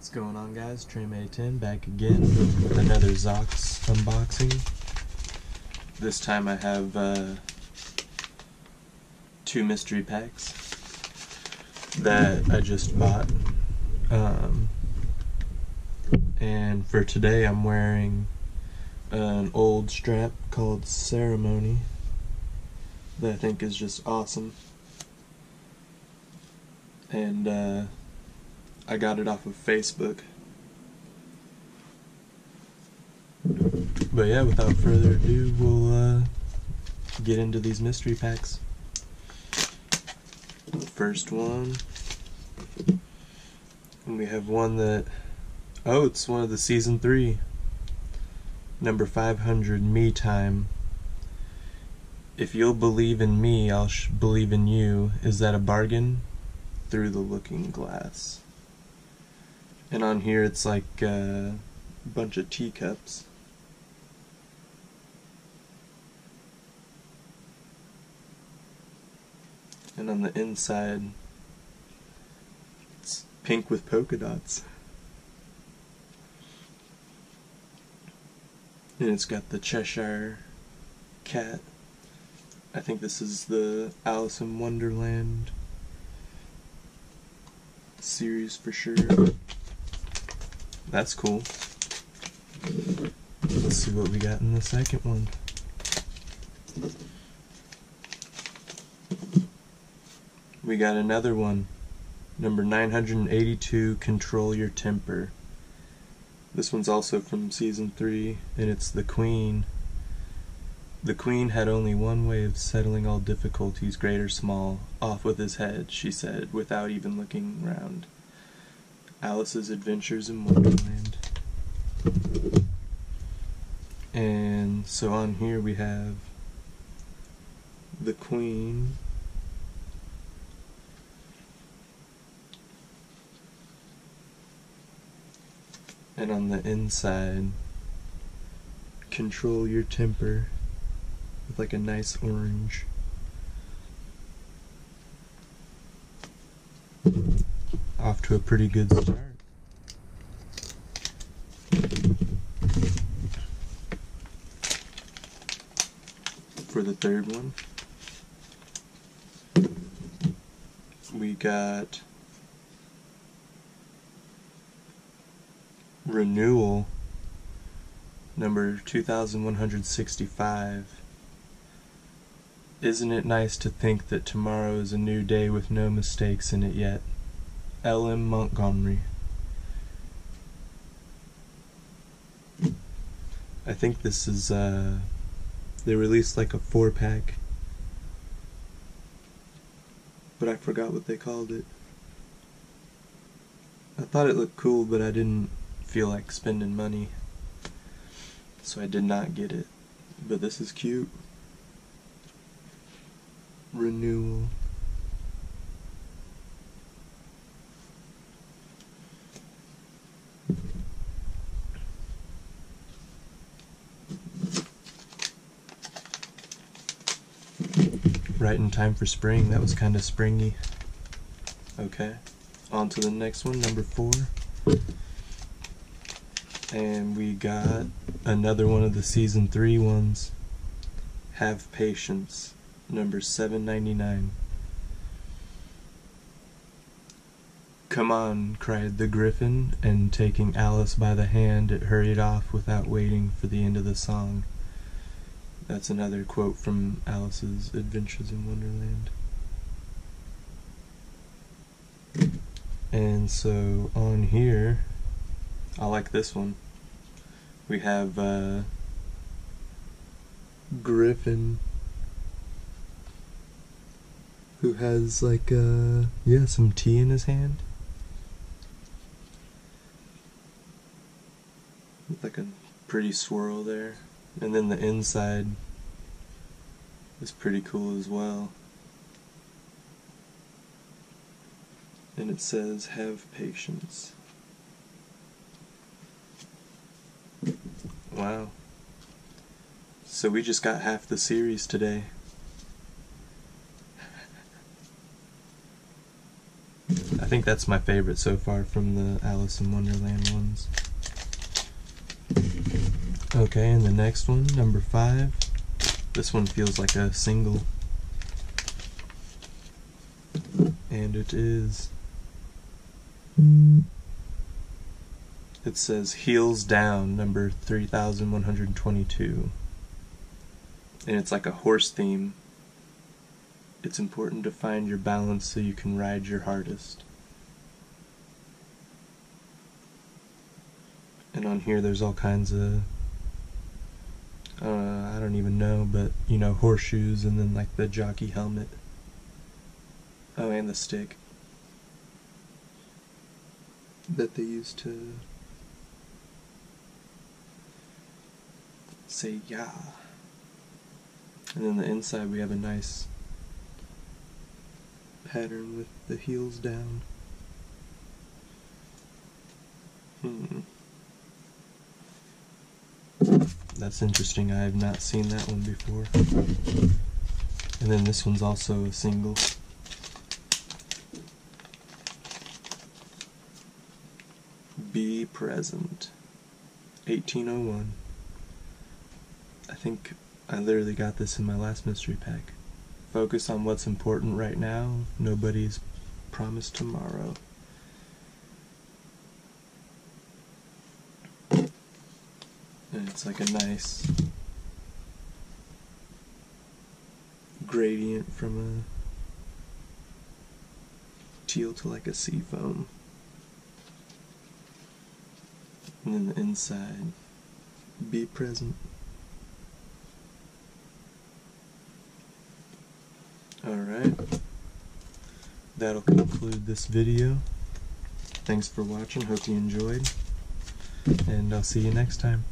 What's going on, guys? Trim10 back again with another Zox unboxing. This time I have two mystery packs that I just bought. And for today I'm wearing an old strap called Ceremony that I think is just awesome. And I got it off of Facebook. But yeah, without further ado, we'll get into these mystery packs. First one, and we have one that, oh, it's one of the season 3, number 500, Me Time. If you'll believe in me, I'll believe in you. Is that a bargain? Through the Looking Glass. And on here it's like a bunch of teacups. And on the inside it's pink with polka dots. And it's got the Cheshire Cat. I think this is the Alice in Wonderland series for sure. That's cool. Let's see what we got in the second one. We got another one. Number 982, Control Your Temper. This one's also from season 3, and it's the Queen. The Queen had only one way of settling all difficulties, great or small. Off with his head, she said, without even looking round. Alice's Adventures in Wonderland. And so on here we have the Queen. And on the inside, Control Your Temper, with like a nice orange. Off to a pretty good start. For the third one, we got Renewal, number 2165. Isn't it nice to think that tomorrow is a new day with no mistakes in it yet? L.M. Montgomery. I think this is, they released like a 4-pack, but I forgot what they called it. I thought it looked cool, but I didn't feel like spending money, so I did not get it. But this is cute. Renewal. Right in time for spring. That was kind of springy. Okay, on to the next one, number 4. And we got another one of the season 3 ones. Have Patience, number 799. Come on, cried the Griffin, and taking Alice by the hand, it hurried off without waiting for the end of the song. That's another quote from Alice's Adventures in Wonderland. And so on here, I like this one. We have Griffin, who has like some tea in his hand. Like a pretty swirl there. And then the inside is pretty cool as well. And it says, have patience. Wow. So we just got half the series today. I think that's my favorite so far from the Alice in Wonderland ones. Okay, and the next one, number 5. This one feels like a single. And it is. It says Heels Down, number 3122. And it's like a horse theme. It's important to find your balance so you can ride your hardest. And on here there's all kinds of, I don't even know, but you know, horseshoes, and then like the jockey helmet. Oh, and the stick that they used to say yeah. And then the inside we have a nice pattern with the heels down. That's interesting. I have not seen that one before. And then this one's also a single. Be Present, 1801. I think I literally got this in my last mystery pack. Focus on what's important right now. Nobody's promised tomorrow. And it's like a nice gradient from a teal to like a sea foam. And then the inside, be present. Alright, that'll conclude this video. Thanks for watching, hope you enjoyed, and I'll see you next time.